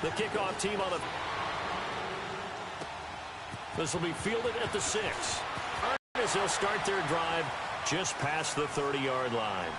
The kickoff team on the... This will be fielded at the 6. As they'll start their drive just past the 30-yard line.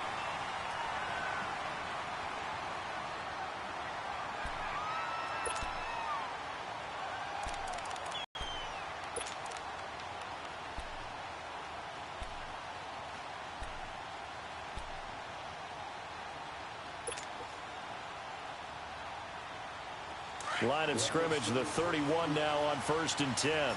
Line of scrimmage, the 31 now on 1st and 10.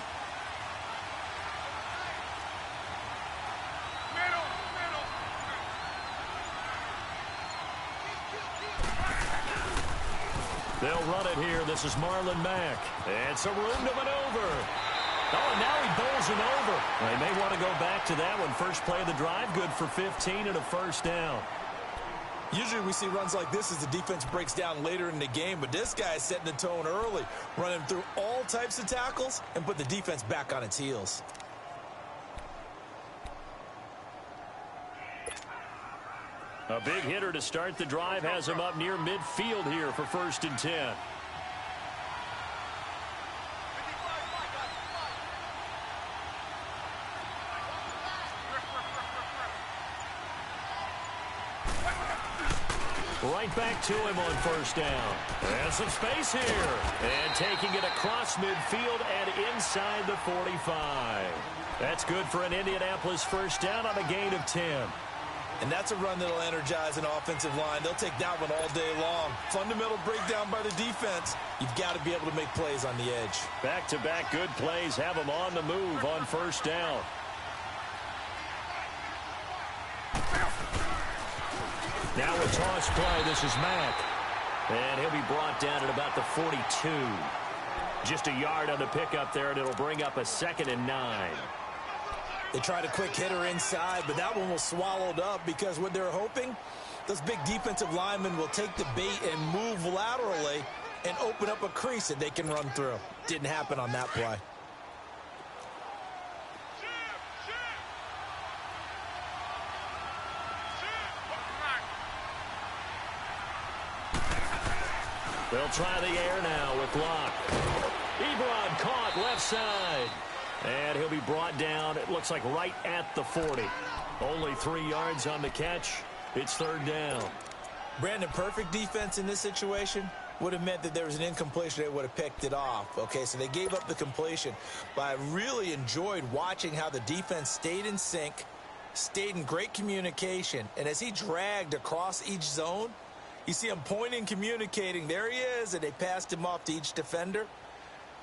They'll run it here. This is Marlon Mack. It's a room to maneuver. Oh, and now he bowls him over. They may want to go back to that one. First play of the drive, good for 15 and a first down. Usually we see runs like this as the defense breaks down later in the game, but this guy is setting the tone early, running through all types of tackles and put the defense back on its heels. A big hitter to start the drive has him up near midfield here for 1st and 10. Right back to him on 1st down. And some space here. And taking it across midfield and inside the 45. That's good for an Indianapolis first down on a gain of 10. And that's a run that'll energize an offensive line. They'll take that one all day long. Fundamental breakdown by the defense. You've got to be able to make plays on the edge. Back-to-back good plays have them on the move on 1st down. Now a toss play. This is Mack. And he'll be brought down at about the 42. Just a yard on the pickup there, and it'll bring up a 2nd and 9. They tried a quick hitter inside, but that one was swallowed up because what they're hoping, those big defensive linemen will take the bait and move laterally and open up a crease that they can run through. Didn't happen on that play. They'll try the air now with Locke. Ebron caught left side. And he'll be brought down, it looks like right at the 40. Only 3 yards on the catch. It's 3rd down. Brandon, perfect defense in this situation would have meant that there was an incompletion. They would have picked it off. Okay, so they gave up the completion. But I really enjoyed watching how the defense stayed in sync, stayed in great communication. And as he dragged across each zone, you see him pointing, communicating. There he is, and they passed him off to each defender.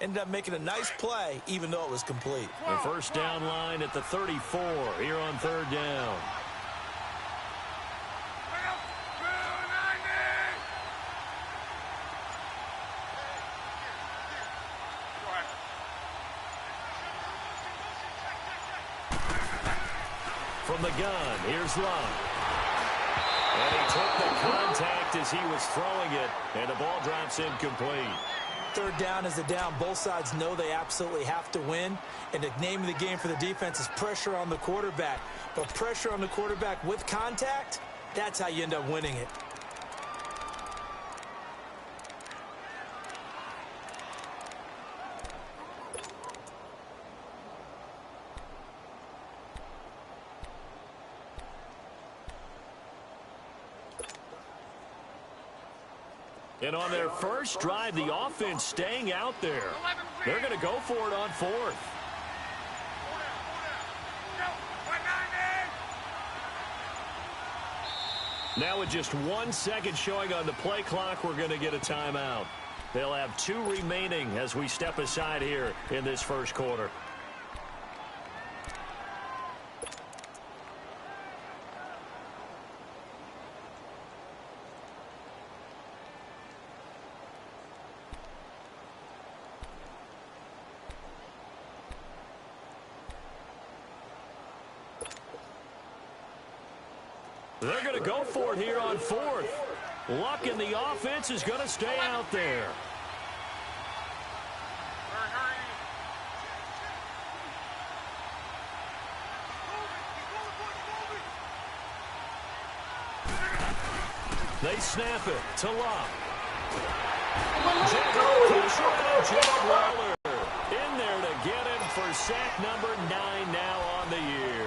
Ended up making a nice play, even though it was complete. The first down line at the 34 here on 3rd down. From the gun, here's Locke. And he took the contact as he was throwing it, and the ball drops incomplete. 3rd down is a down. Both sides know they absolutely have to win. And the name of the game for the defense is pressure on the quarterback. But pressure on the quarterback with contact, that's how you end up winning it. And on their first drive, the offense staying out there. They're going to go for it on 4th. Now with just 1 second showing on the play clock, we're going to get a timeout. They'll have 2 remaining as we step aside here in this first quarter. They're going to go for it here on 4th. Luck in the offense is going to stay out there. They snap it to Luck. Jaguar in there to get him for sack number 9 now on the year.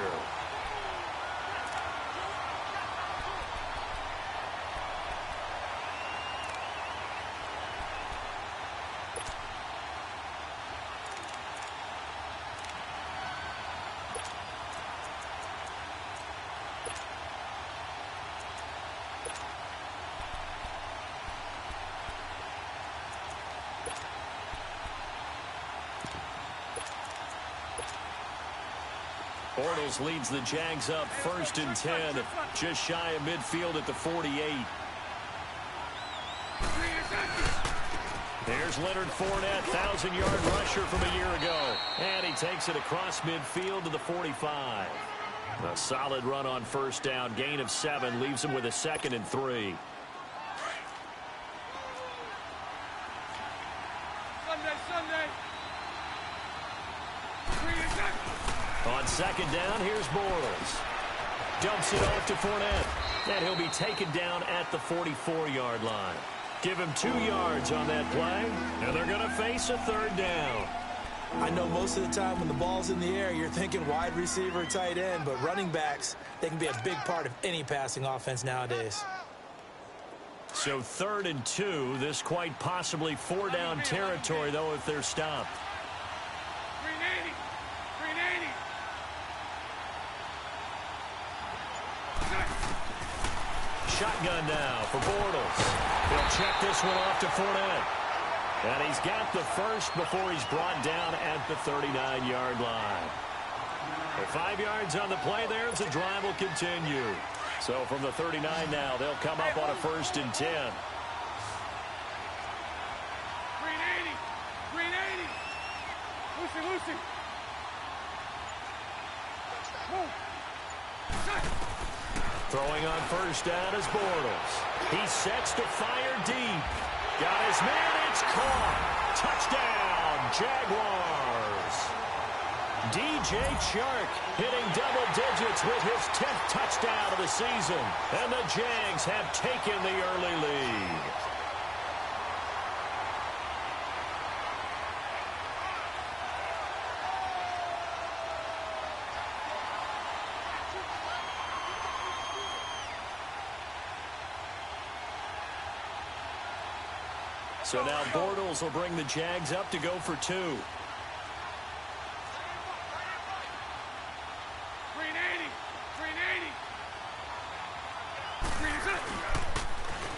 Bortles leads the Jags up 1st and 10, just shy of midfield at the 48. There's Leonard Fournette, 1,000-yard rusher from a year ago. And he takes it across midfield to the 45. A solid run on 1st down, gain of 7, leaves him with a 2nd and 3. Sunday. On 2nd down, here's Bortles. Dumps it off to Fournette. And he'll be taken down at the 44-yard line. Give him 2 yards on that play, and they're going to face a 3rd down. I know most of the time when the ball's in the air, you're thinking wide receiver, tight end, but running backs, they can be a big part of any passing offense nowadays. So 3rd and 2, this quite possibly 4-down territory, though, if they're stopped. 380. Shotgun now for Bortles. He'll check this one off to Fournette. And he's got the first before he's brought down at the 39-yard line. With 5 yards on the play there, as the drive will continue. So from the 39 now, they'll come up on a 1st and 10. 380. Lucy. Move. Throwing on 1st down is Bortles. He sets to fire deep. Got his man, it's caught. Touchdown, Jaguars. DJ Chark hitting double digits with his 10th touchdown of the season. And the Jags have taken the early lead. So now Bortles will bring the Jags up to go for 2. 380.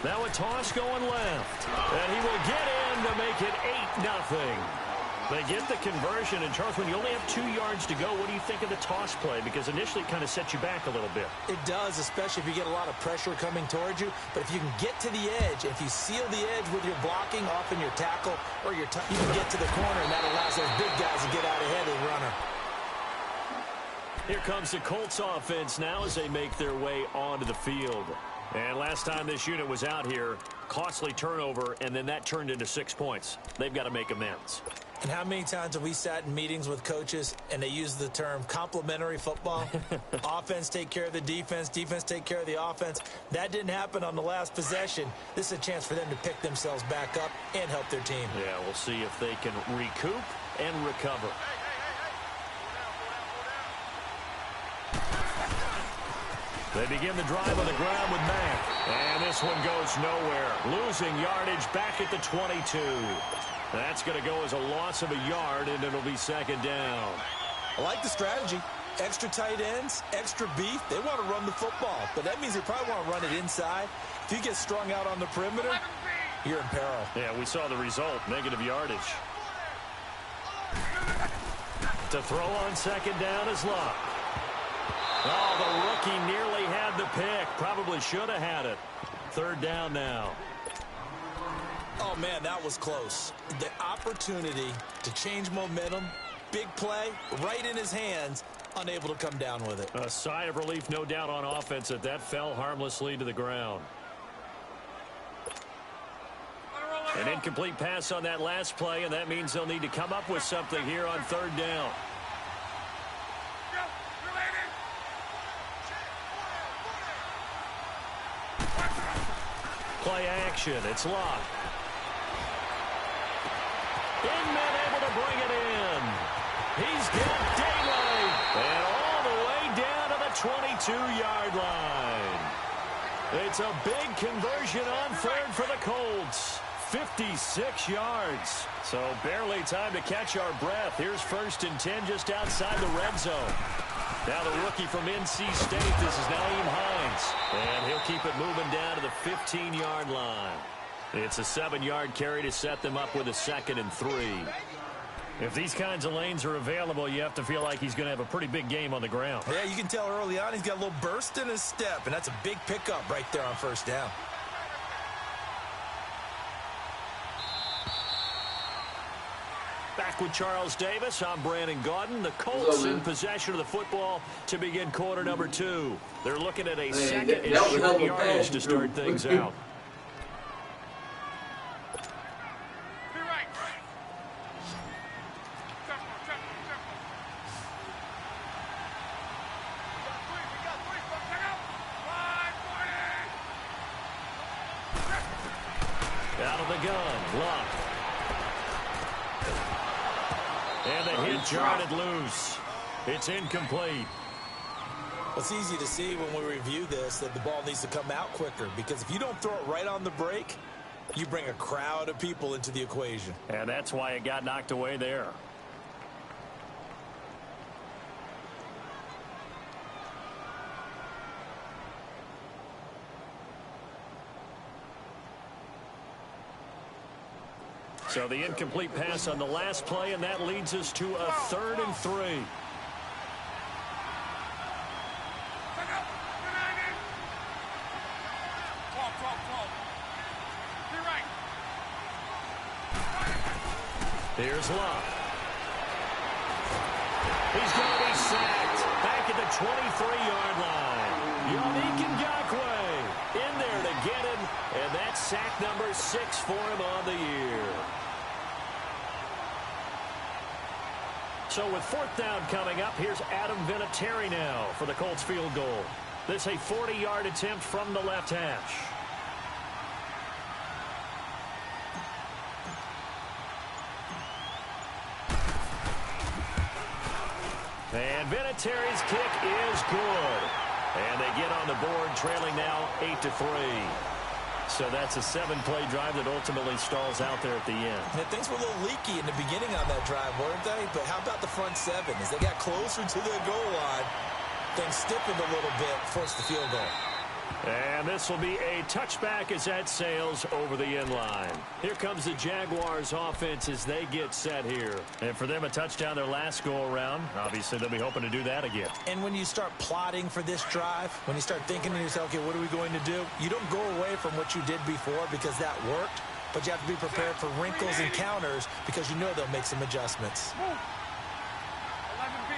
Now a toss going left. And he will get in to make it 8-0. They get the conversion. And, Charles, when you only have 2 yards to go, what do you think of the toss play? Because initially it kind of sets you back a little bit. It does, especially if you get a lot of pressure coming towards you. But if you can get to the edge, if you seal the edge with your blocking, often your tackle or your you can get to the corner, and that allows those big guys to get out ahead of the runner. Here comes the Colts offense now as they make their way onto the field. And last time this unit was out here, costly turnover, and then that turned into 6 points. They've got to make amends. And how many times have we sat in meetings with coaches and they use the term complementary football? Offense take care of the defense, defense take care of the offense. That didn't happen on the last possession. This is a chance for them to pick themselves back up and help their team. Yeah, we'll see if they can recoup and recover. They begin the drive on the ground with Mack. And this one goes nowhere. Losing yardage back at the 22. That's going to go as a loss of a yard, and it'll be 2nd down. I like the strategy. Extra tight ends, extra beef. They want to run the football, but that means they probably want to run it inside. If you get strung out on the perimeter, you're in peril. Yeah, we saw the result, negative yardage. To throw on 2nd down is Luck. Oh, the rookie nearly had the pick. Probably should have had it. 3rd down now. Oh, man, that was close. The opportunity to change momentum, big play, right in his hands, unable to come down with it. A sigh of relief, no doubt, on offense that fell harmlessly to the ground. An incomplete pass on that last play, and that means they'll need to come up with something here on 3rd down. Play action. It's Locke. Inman able to bring it in. He's got daylight. And all the way down to the 22-yard line. It's a big conversion on third for the Colts. 56 yards. So barely time to catch our breath. Here's 1st and 10 just outside the red zone. Now the rookie from NC State, this is Naeem Hines. And he'll keep it moving down to the 15-yard line. It's a 7-yard carry to set them up with a 2nd and 3. If these kinds of lanes are available, you have to feel like he's going to have a pretty big game on the ground. Yeah, you can tell early on he's got a little burst in his step, and that's a big pickup right there on 1st down. Back with Charles Davis, I'm Brandon Gaudin. The Colts in possession of the football to begin quarter number 2. They're looking at a 2nd and short yardage to start things out. Out of the gun, Luck. And the hit jarred loose. It's incomplete. Well, it's easy to see when we review this that the ball needs to come out quicker, because if you don't throw it right on the break, you bring a crowd of people into the equation. And that's why it got knocked away there. So the incomplete pass on the last play, and that leads us to a 3rd and 3. Here's Luck. He's going to be sacked back at the 23-yard line. Yannick Ngakoue in there to get him, and that's sack number 6 for him on the year. So with 4th down coming up, here's Adam Vinatieri now for the Colts field goal. This a 40-yard attempt from the left hash. And Vinatieri's kick is good. And they get on the board, trailing now 8-3. So that's a 7-play drive that ultimately stalls out there at the end. And things were a little leaky in the beginning on that drive, weren't they? But how about the front 7? As they got closer to the goal line, things stiffened a little bit, forced the field goal. And this will be a touchback as that sails over the end line. Here comes the Jaguars offense as they get set here. And for them, a touchdown their last go-around. Obviously, they'll be hoping to do that again. And when you start plotting for this drive, when you start thinking to yourself, okay, what are we going to do? You don't go away from what you did before because that worked, but you have to be prepared for wrinkles and counters because you know they'll make some adjustments. 11B.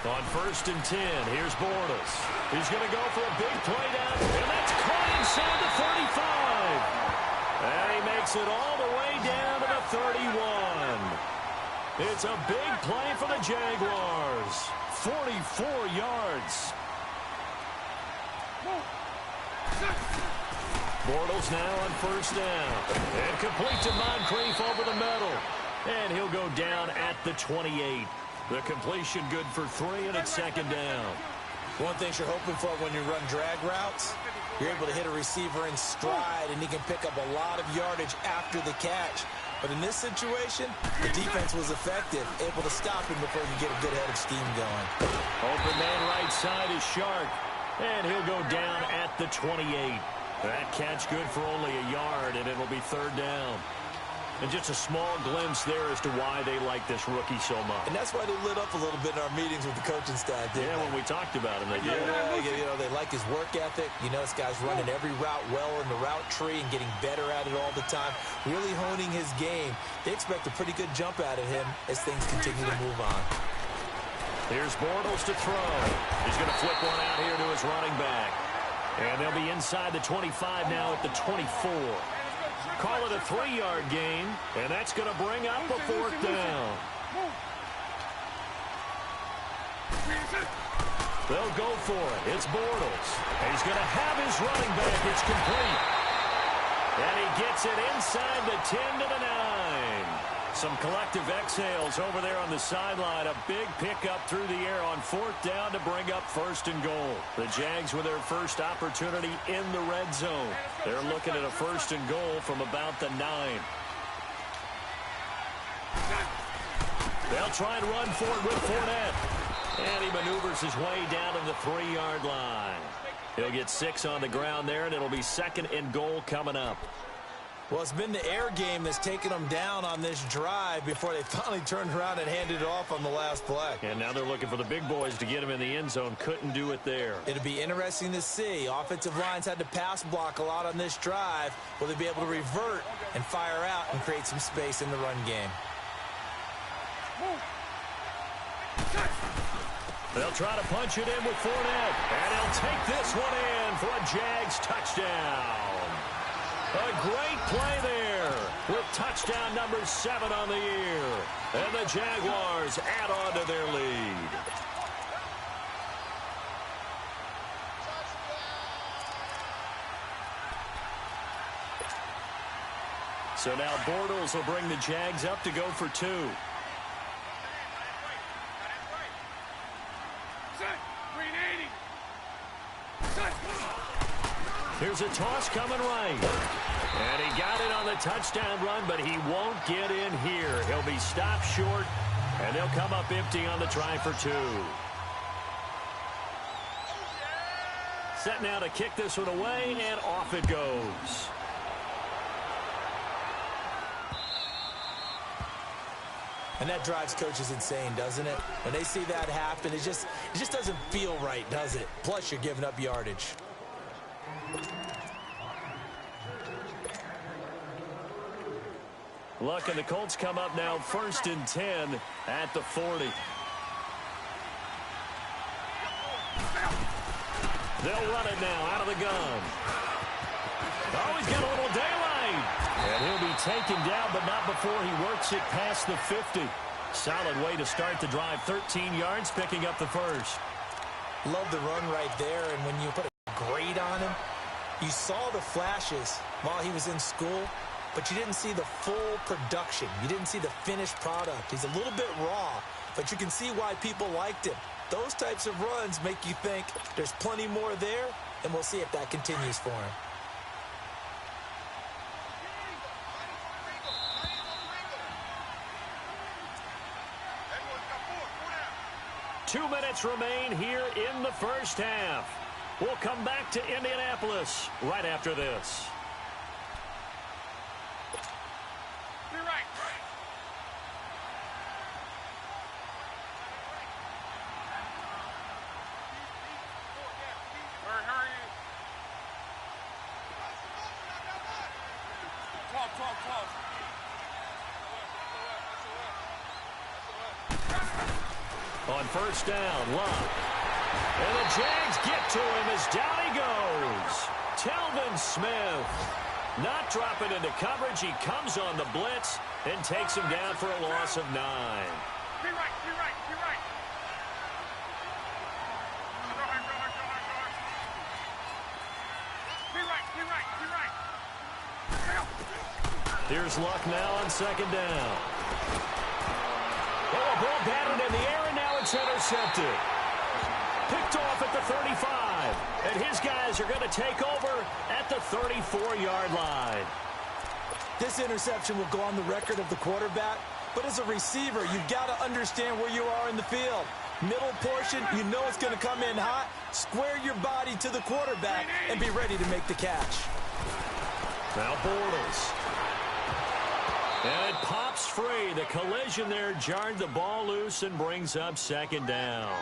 On 1st and 10, here's Bortles. He's going to go for a big play down, and that's caught inside the 35. And he makes it all the way down to the 31. It's a big play for the Jaguars. 44 yards. Bortles now on 1st down. And complete to Moncrief over the middle. And he'll go down at the 28. The completion good for 3, and it's 2nd down. One thing you're hoping for when you run drag routes, you're able to hit a receiver in stride, and he can pick up a lot of yardage after the catch. But in this situation, the defense was effective, able to stop him before you get a good head of steam going. Open man right side is Shark, and he'll go down at the 28. That catch good for only a yard, and it'll be 3rd down. And just a small glimpse there as to why they like this rookie so much. And that's why they lit up a little bit in our meetings with the coaching staff, didn't they? When we talked about him, they did. Yeah, you know, they like his work ethic. You know, this guy's running every route well in the route tree and getting better at it all the time, really honing his game. They expect a pretty good jump out of him as things continue to move on. Here's Bortles to throw. He's going to flip one out here to his running back. And they'll be inside the 25 now at the 24. Call it a 3-yard gain, and that's going to bring up a 4th down. They'll go for it. It's Bortles. And he's going to have his running back. It's complete. And he gets it inside the 10 to the 9. Some collective exhales over there on the sideline. A big pickup through the air on 4th down to bring up 1st and goal. The Jags with their first opportunity in the red zone. They're looking at a 1st and goal from about the 9. They'll try and run for it with Fournette. And he maneuvers his way down to the 3-yard line. He'll get 6 on the ground there, and it'll be 2nd and goal coming up. Well, it's been the air game that's taken them down on this drive before they finally turned around and handed it off on the last play. And now they're looking for the big boys to get him in the end zone. Couldn't do it there. It'll be interesting to see. Offensive lines had to pass block a lot on this drive. Will they be able to revert and fire out and create some space in the run game? They'll try to punch it in with Fournette. And he'll take this one in for a Jags touchdown. A great play there with touchdown number 7 on the year. And the Jaguars add on to their lead. So now Bortles will bring the Jags up to go for 2. Here's a toss coming right. And he got it on the touchdown run, but he won't get in here. He'll be stopped short, and they'll come up empty on the try for 2. Set now to kick this one away, and off it goes. And that drives coaches insane, doesn't it? When they see that happen, it just doesn't feel right, does it? Plus, you're giving up yardage. Look, and the Colts come up now 1st and 10 at the 40. They'll run it now out of the gun. Oh, he's got a little daylight. And he'll be taken down, but not before he works it past the 50. Solid way to start the drive. 13 yards, picking up the 1st. Love the run right there, and when you put a grade on him, you saw the flashes while he was in school, but you didn't see the full production. You didn't see the finished product. He's a little bit raw, but you can see why people liked him. Those types of runs make you think there's plenty more there, and we'll see if that continues for him. Two minutes remain here in the first half. We'll come back to Indianapolis right after this. Be right. Hurry. Talk. On 1st down, Love. And the Jags get to him as down he goes. Telvin Smith not dropping into coverage. He comes on the blitz and takes him down for a loss of 9. Be right. Here's Luck now on 2nd down. Oh, a ball batted in the air, and now it's intercepted. Picked off at the 35. And his guys are going to take over at the 34-yard line. This interception will go on the record of the quarterback, but as a receiver, you've got to understand where you are in the field. Middle portion, you know it's going to come in hot. Square your body to the quarterback and be ready to make the catch. Now Bortles. And it pops free. The collision there jarred the ball loose and brings up 2nd down.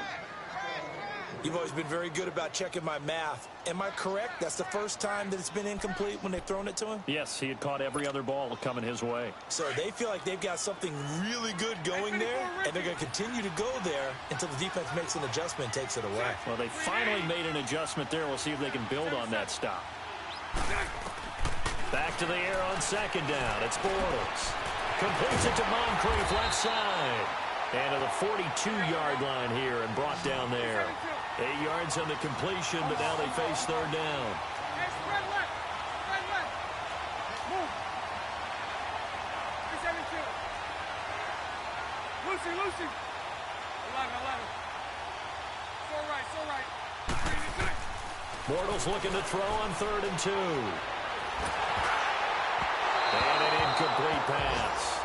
You've always been very good about checking my math. Am I correct? That's the first time that it's been incomplete when they've thrown it to him? Yes, he had caught every other ball coming his way. So they feel like they've got something really good going there, and they're going to continue to go there until the defense makes an adjustment and takes it away. Well, they finally made an adjustment there. We'll see if they can build on that stop. Back to the air on 2nd down. It's Bortles. Completes it to Moncrief left side. And to the 42-yard line here and brought down there. 8 yards on the completion, but now they face 3rd down. Lucy. 11, 11. So right. Green is it. Bortles looking to throw on 3rd and 2. And an incomplete pass.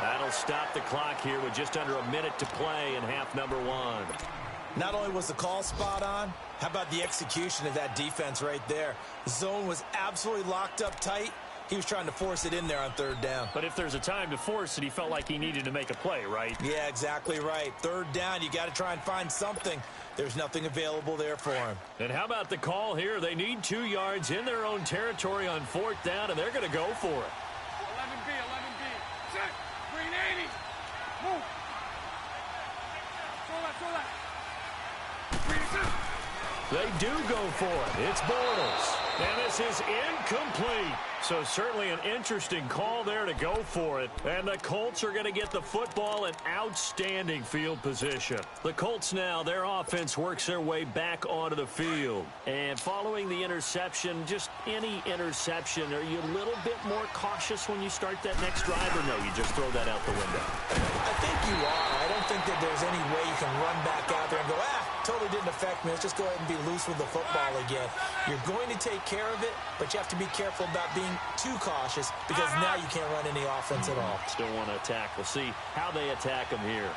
That'll stop the clock here with just under a minute to play in half number 1. Not only was the call spot on, how about the execution of that defense right there? The zone was absolutely locked up tight. He was trying to force it in there on 3rd down. But if there's a time to force it, he felt like he needed to make a play, right? Yeah, exactly right. 3rd down, you got to try and find something. There's nothing available there for him. And how about the call here? They need 2 yards in their own territory on 4th down, and they're going to go for it. 11B. Set. Green 80. Move. So left. Green is it. They do go for it. It's Bortles. And this is incomplete. So certainly an interesting call there to go for it. And the Colts are going to get the football in outstanding field position. The Colts now, their offense works their way back onto the field. And following the interception, just any interception, are you a little bit more cautious when you start that next drive, or no, you just throw that out the window? I think you are. I don't think that there's any way you can run back out there and go, totally didn't affect me. Let's just go ahead and be loose with the football again. You're going to take care of it, but you have to be careful about being too cautious because now you can't run any offense at all. Still want to attack. We'll see how they attack them here.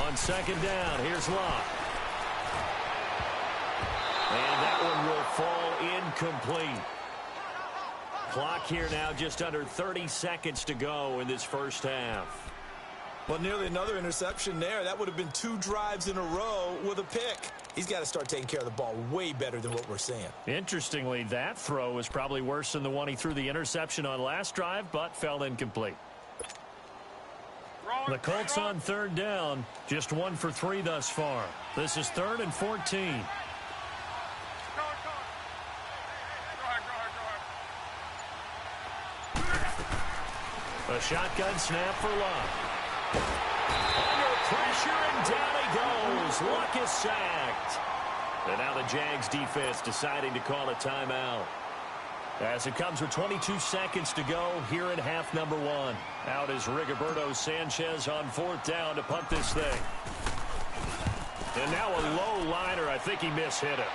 On 2nd down, here's Locke. And that one will fall incomplete. Clock here now just under 30 seconds to go in this first half. Well, nearly another interception there. That would have been 2 drives in a row with a pick. He's got to start taking care of the ball way better than what we're seeing. Interestingly, that throw was probably worse than the one he threw the interception on last drive, but fell incomplete. The Colts on 3rd down, just 1 for 3 thus far. This is 3rd and 14. A shotgun snap for Luck. Under pressure, and down he goes. Luck is sacked. And now the Jags defense deciding to call a timeout. As it comes with 22 seconds to go here in half number 1. Out is Rigoberto Sanchez on 4th down to punt this thing. And now a low liner. I think he mishit it.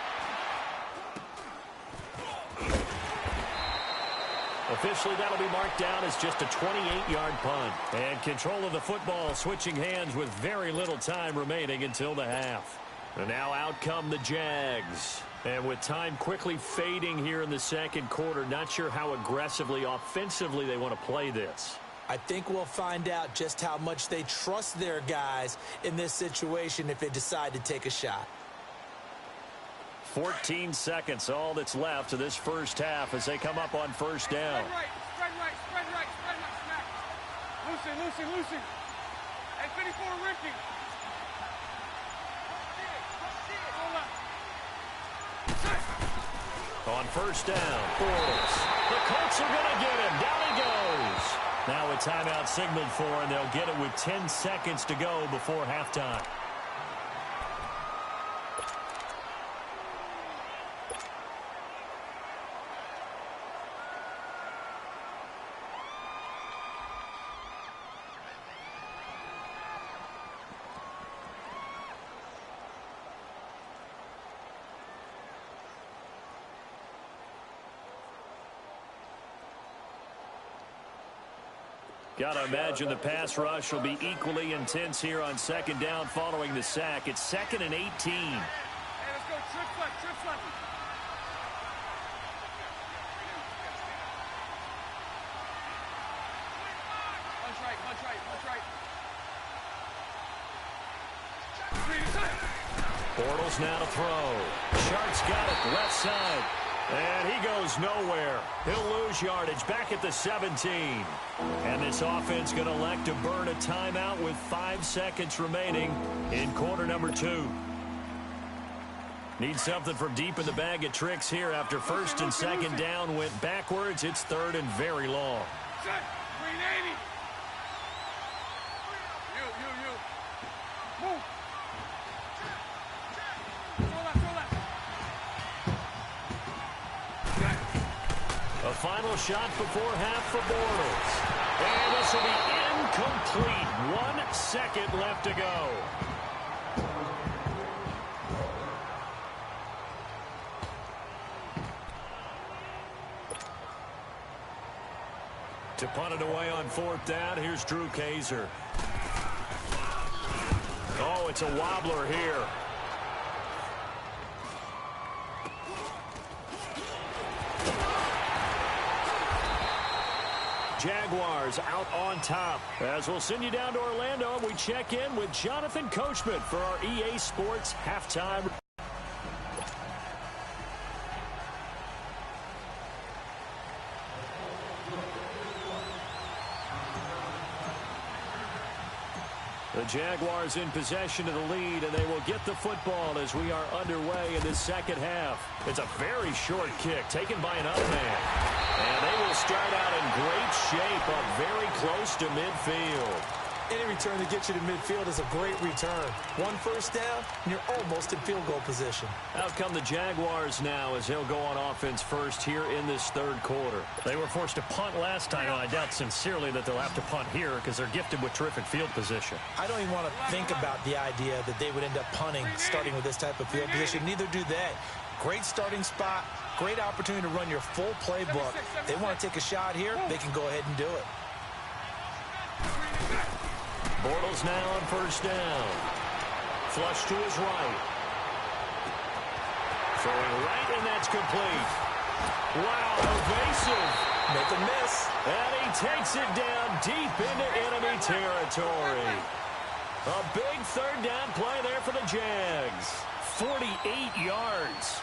Officially, that'll be marked down as just a 28-yard punt. And control of the football switching hands with very little time remaining until the half. And now out come the Jags. And with time quickly fading here in the 2nd quarter, not sure how aggressively, offensively they want to play this. I think we'll find out just how much they trust their guys in this situation if they decide to take a shot. 14 seconds, all that's left of this first half as they come up on 1st down. Spread right, smack. Lucy. And 54 Ricky. On 1st down, Bortles. The Colts are going to get him. Down he goes. Now a timeout signaled for, and they'll get it with 10 seconds to go before halftime. Got to imagine the pass rush will be equally intense here on 2nd down following the sack. It's 2nd and 18. Hey, let's go. Trips left. Punch right. Bortles now to throw. Sharp's got it left side. And he goes nowhere. He'll lose yardage back at the 17. And this offense going to elect to burn a timeout with 5 seconds remaining in quarter number 2. Need something from deep in the bag of tricks here after 1st and 2nd down went backwards. It's 3rd and very long. Set. Green 80. You. Move. final shot before half for Bortles. And this will be incomplete. 1 second left to go. To punt it away on 4th down, here's Drew Kaiser. Oh, it's a wobbler here. Jaguars out on top. As we'll send you down to Orlando, we check in with Jonathan Coachman for our EA Sports halftime. The Jaguars in possession of the lead, and they will get the football as we are underway in this second half. It's a very short kick taken by another man. And they will start out in great shape, up very close to midfield. Any return that gets you to midfield is a great return. 1 first down, and you're almost in field goal position. Out come the Jaguars now as they'll go on offense first here in this 3rd quarter. They were forced to punt last time, and I doubt sincerely that they'll have to punt here because they're gifted with terrific field position. I don't even want to think about the idea that they would end up punting starting with this type of field position. Neither do they. Great starting spot, great opportunity to run your full playbook. They want to take a shot here, they can go ahead and do it. Bortles now on 1st down. Flush to his right. Throwing right, and that's complete. Wow, evasive. Make a miss. And he takes it down deep into enemy territory. A big 3rd down play there for the Jags. 48 yards.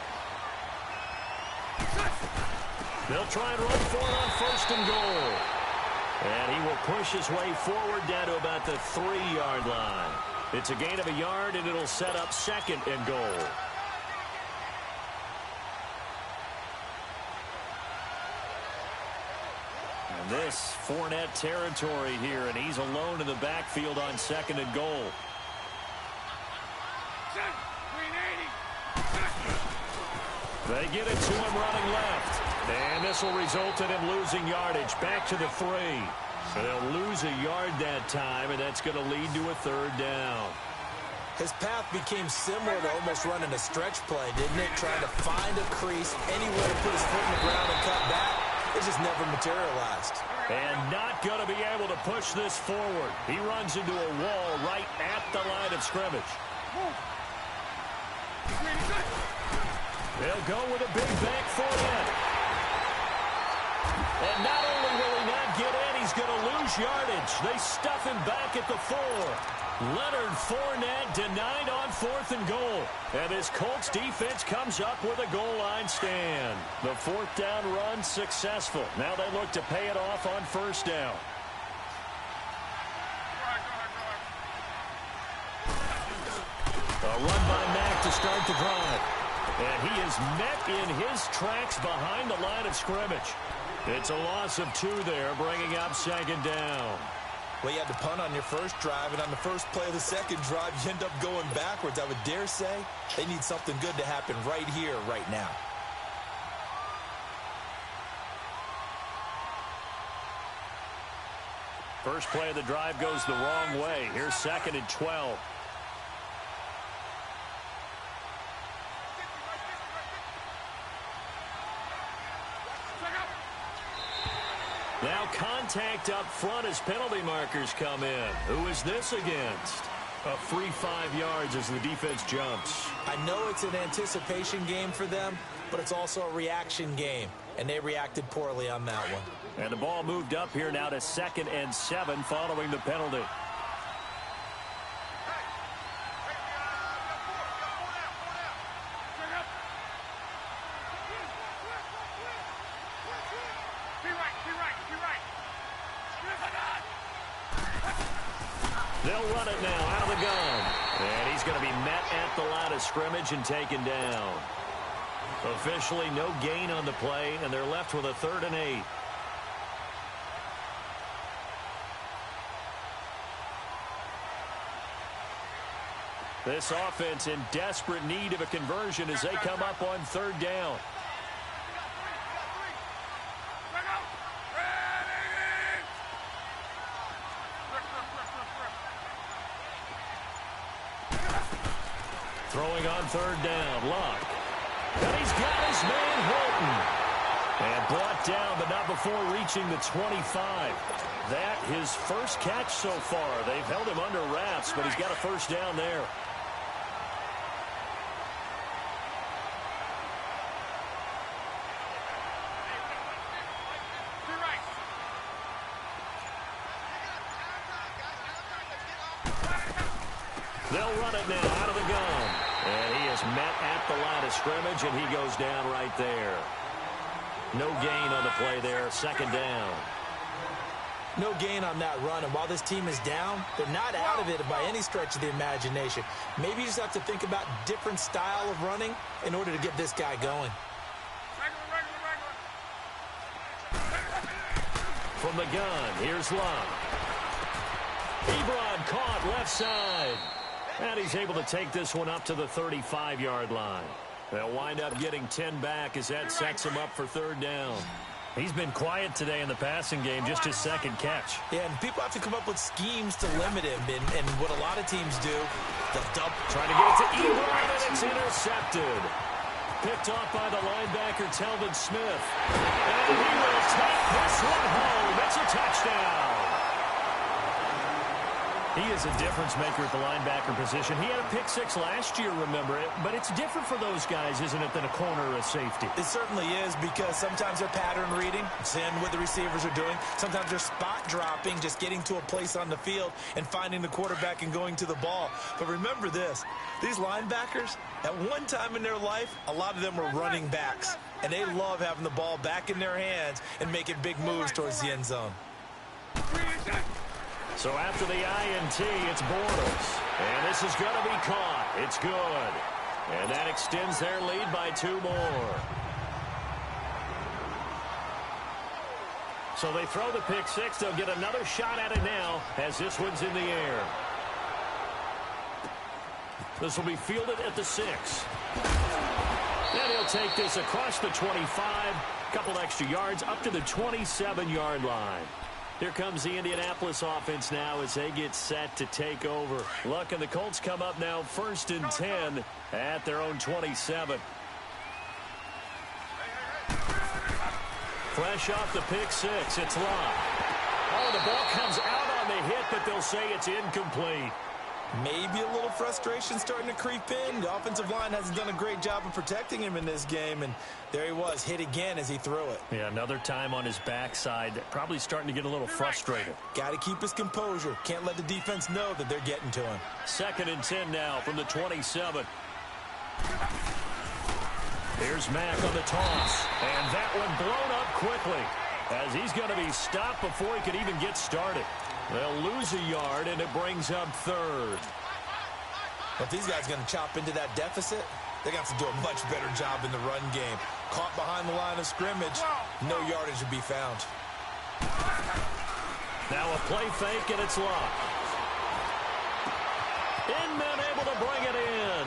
They'll try and run for it on 1st and goal. And he will push his way forward down to about the 3-yard line. It's a gain of a yard, and it'll set up 2nd and goal. And this Fournette territory here, and he's alone in the backfield on 2nd and goal. They get it to him running left. And this will result in him losing yardage back to the 3. So they'll lose a yard that time, and that's going to lead to a 3rd down. His path became similar to almost running a stretch play, didn't it? Trying to find a crease, anywhere to put his foot in the ground and cut back. It just never materialized. And not going to be able to push this forward. He runs into a wall right at the line of scrimmage. They'll go with a big back Fournette. And not only will he not get in, he's going to lose yardage. They stuff him back at the 4. Leonard Fournette denied on 4th and goal. And this Colts defense comes up with a goal line stand. The 4th down run successful. Now they look to pay it off on 1st down. A run by Mack to start the drive. And he is met in his tracks behind the line of scrimmage. It's a loss of 2 there, bringing up 2nd down. Well, you had to punt on your first drive, and on the first play of the second drive, you end up going backwards. I would dare say they need something good to happen right here, right now. First play of the drive goes the wrong way. Here's 2nd and 12. Now contact up front as penalty markers come in. Who is this against? A free 5 yards as the defense jumps. I know it's an anticipation game for them, but it's also a reaction game, and they reacted poorly on that one. And the ball moved up here now to 2nd and 7 following the penalty. They'll run it now out of the gun. And he's going to be met at the line of scrimmage and taken down. Officially no gain on the play, and they're left with a 3rd and 8. This offense in desperate need of a conversion as they come up on 3rd down. Throwing on third down, Luck. And he's got his man Hilton. And brought down, but not before reaching the 25. That his first catch so far. They've held him under wraps, but he's got a first down there. They'll run it now out of the gun. And he is met at the line of scrimmage, and he goes down right there. No gain on the play there, second down. No gain on that run, and while this team is down, they're not out of it by any stretch of the imagination. Maybe you just have to think about different style of running in order to get this guy going. From the gun, here's Luck. Ebron caught left side. And he's able to take this one up to the 35-yard line. They'll wind up getting 10 back as that sets him up for third down. He's been quiet today in the passing game, just his second catch. Yeah, and people have to come up with schemes to limit him. And what a lot of teams do, they'll dump. Trying to get it to Ebron, and it's intercepted. Picked off by the linebacker, Telvin Smith. And he will take this one home. It's a touchdown. He is a difference maker at the linebacker position. He had a pick six last year, remember it. But it's different for those guys, isn't it, than a corner or a safety? It certainly is, because sometimes they're pattern reading, seeing what the receivers are doing. Sometimes they're spot dropping, just getting to a place on the field and finding the quarterback and going to the ball. But remember this, these linebackers, at one time in their life, a lot of them were running backs. And they love having the ball back in their hands and making big moves towards the end zone. So after the INT, it's Bortles. And this is going to be caught. It's good. And that extends their lead by 2 more. So they throw the pick six. They'll get another shot at it now as this one's in the air. This will be fielded at the 6. And he'll take this across the 25. Couple extra yards up to the 27-yard line. Here comes the Indianapolis offense now as they get set to take over. Luck and the Colts come up now 1st and 10 at their own 27. Fresh off the pick six, it's Luck. Oh, the ball comes out on the hit, but they'll say it's incomplete. Maybe a little frustration starting to creep in. The offensive line hasn't done a great job of protecting him in this game, and there he was, hit again as he threw it. Yeah, another time on his backside, probably starting to get a little frustrated. Got to keep his composure. Can't let the defense know that they're getting to him. 2nd and 10 now from the 27. Here's Mack on the toss, and that one blown up quickly as he's going to be stopped before he could even get started. They'll lose a yard, and it brings up 3rd. If these guys are going to chop into that deficit, they're going to have to do a much better job in the run game. Caught behind the line of scrimmage, no yardage to be found. Now a play fake, and it's Luck. Inman able to bring it in.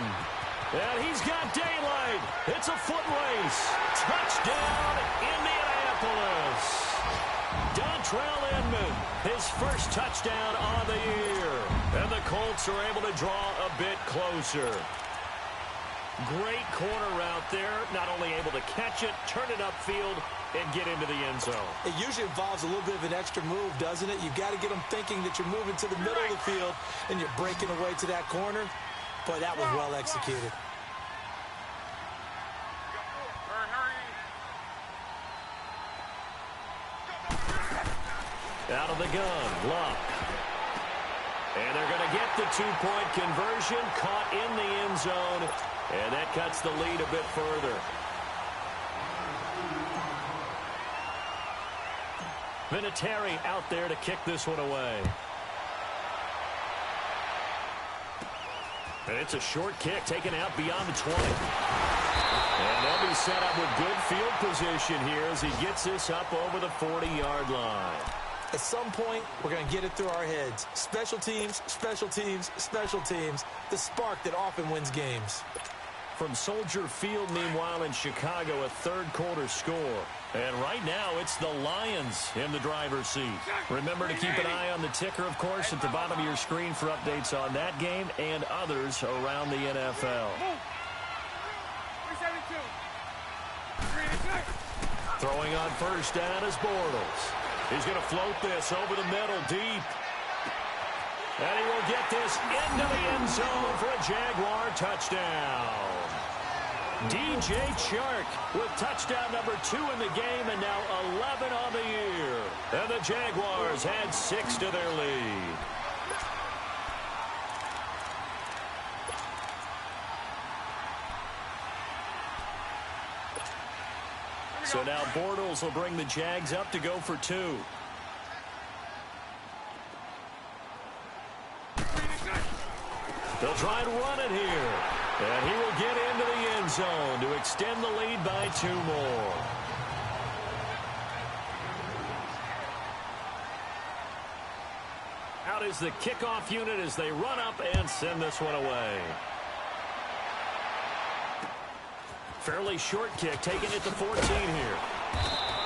And he's got daylight. It's a foot race. Touchdown, Indianapolis. Dontrell Inman, his first touchdown on the year. And the Colts are able to draw a bit closer. Great corner route there. Not only able to catch it, turn it upfield, and get into the end zone. It usually involves a little bit of an extra move, doesn't it? You've got to get them thinking that you're moving to the middle of the field and you're breaking away to that corner. Boy, that was well executed. Out of the gun, Luck. And they're going to get the 2-point conversion, caught in the end zone, and that cuts the lead a bit further. Vinatieri out there to kick this one away. And it's a short kick taken out beyond the 20. And they'll be set up with good field position here as he gets this up over the 40-yard line. At some point, we're going to get it through our heads. Special teams, special teams, special teams. The spark that often wins games. From Soldier Field, meanwhile, in Chicago, a third-quarter score. And right now, it's the Lions in the driver's seat. Remember to keep an eye on the ticker, of course, at the bottom of your screen for updates on that game and others around the NFL. 372. Throwing on first down is Bortles. He's going to float this over the middle deep. And he will get this into the end zone for a Jaguar touchdown. DJ Chark with touchdown number 2 in the game and now 11 on the year. And the Jaguars add 6 to their lead. So now Bortles will bring the Jags up to go for 2. They'll try and run it here. And he will get into the end zone to extend the lead by 2 more. Out is the kickoff unit as they run up and send this one away. Fairly short kick, taking it to 14 here.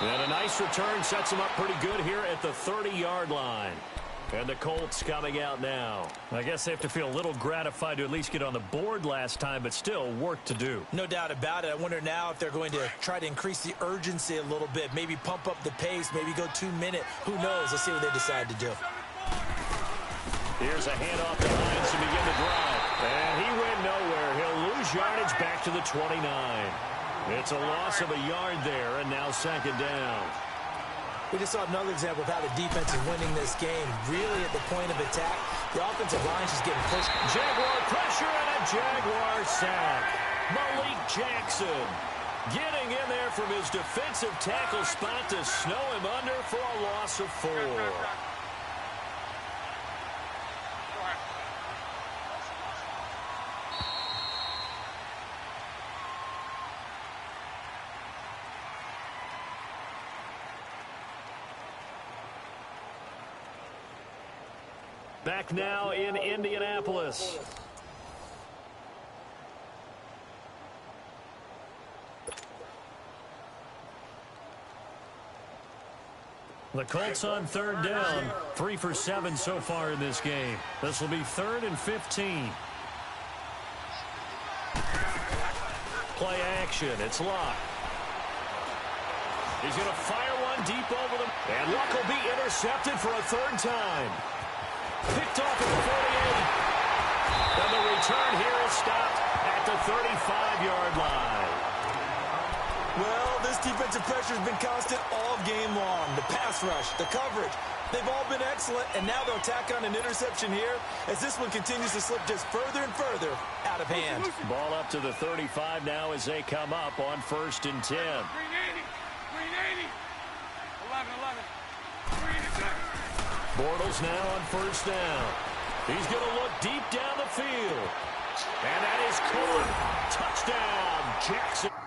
And a nice return sets them up pretty good here at the 30-yard line. And the Colts coming out now. I guess they have to feel a little gratified to at least get on the board last time, but still work to do. No doubt about it. I wonder now if they're going to try to increase the urgency a little bit, maybe pump up the pace, maybe go 2-minute. Who knows? Let's see what they decide to do. Here's a handoff to Hines to begin the drive. And he went nowhere. He'll lose yardage back to the 29. It's a loss of a yard there, and now second down. We just saw another example of how the defense is winning this game. Really at the point of attack, the offensive line is just getting pushed. Jaguar pressure and a Jaguar sack. Malik Jackson getting in there from his defensive tackle spot to snow him under for a loss of 4. Back now in Indianapolis. The Colts on third down. 3 for 7 so far in this game. This will be 3rd and 15. Play action. It's Luck. He's going to fire one deep over them. And Luck will be intercepted for a 3rd time. Picked off at the 48. And the return here is stopped at the 35-yard line. Well, this defensive pressure has been constant all game long. The pass rush, the coverage, they've all been excellent, and now they'll tack on an interception here as this one continues to slip just further and further out of hand. Ball up to the 35 now as they come up on 1st and 10. 380. 380. 11. 386. Bortles now on 1st down. He's going to look deep down the field. And that is caught. Touchdown, Jackson.